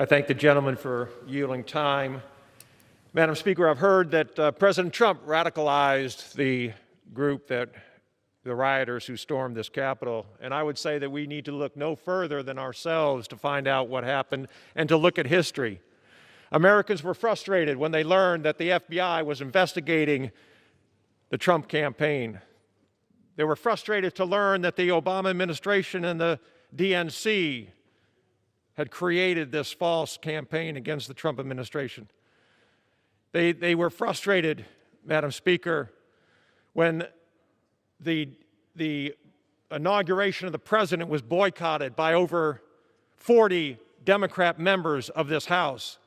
I thank the gentleman for yielding time. Madam Speaker, I've heard that President Trump radicalized the group the rioters who stormed this Capitol, and I would say that we need to look no further than ourselves to find out what happened and to look at history. Americans were frustrated when they learned that the FBI was investigating the Trump campaign. They were frustrated to learn that the Obama administration and the DNC had created this false campaign against the Trump administration. They were frustrated, Madam Speaker, when the inauguration of the president was boycotted by over 40 Democrat members of this House.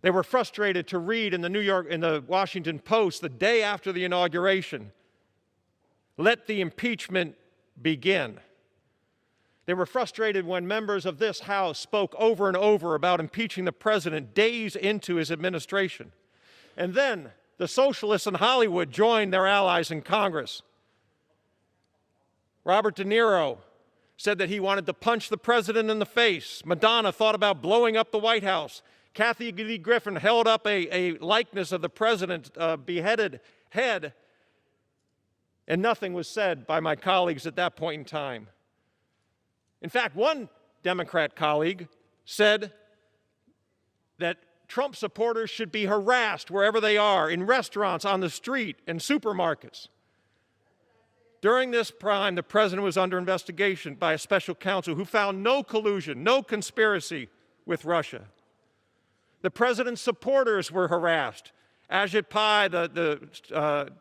They were frustrated to read in the Washington Post the day after the inauguration, "Let the impeachment begin." They were frustrated when members of this House spoke over and over about impeaching the president days into his administration. And then the socialists in Hollywood joined their allies in Congress. Robert De Niro said that he wanted to punch the president in the face. Madonna thought about blowing up the White House. Kathy Lee Griffin held up a likeness of the president's beheaded head, and nothing was said by my colleagues at that point in time. In fact, one Democrat colleague said that Trump supporters should be harassed wherever they are, in restaurants, on the street, in supermarkets. During this time, the president was under investigation by a special counsel who found no collusion, no conspiracy with Russia. The president's supporters were harassed. Ajit Pai, the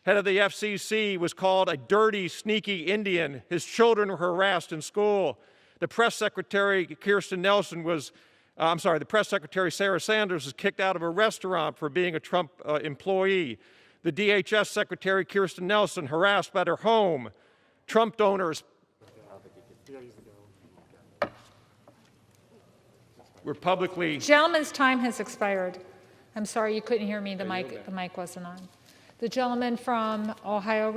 head of the FCC, was called a dirty, sneaky Indian. His children were harassed in school. The press secretary, the press secretary, Sarah Sanders, was kicked out of a restaurant for being a Trump employee. The DHS secretary, Kirstjen Nielsen, harassed at her home. Trump donors were publicly... Gentleman's time has expired. I'm sorry you couldn't hear me. The mic wasn't on. The gentleman from Ohio.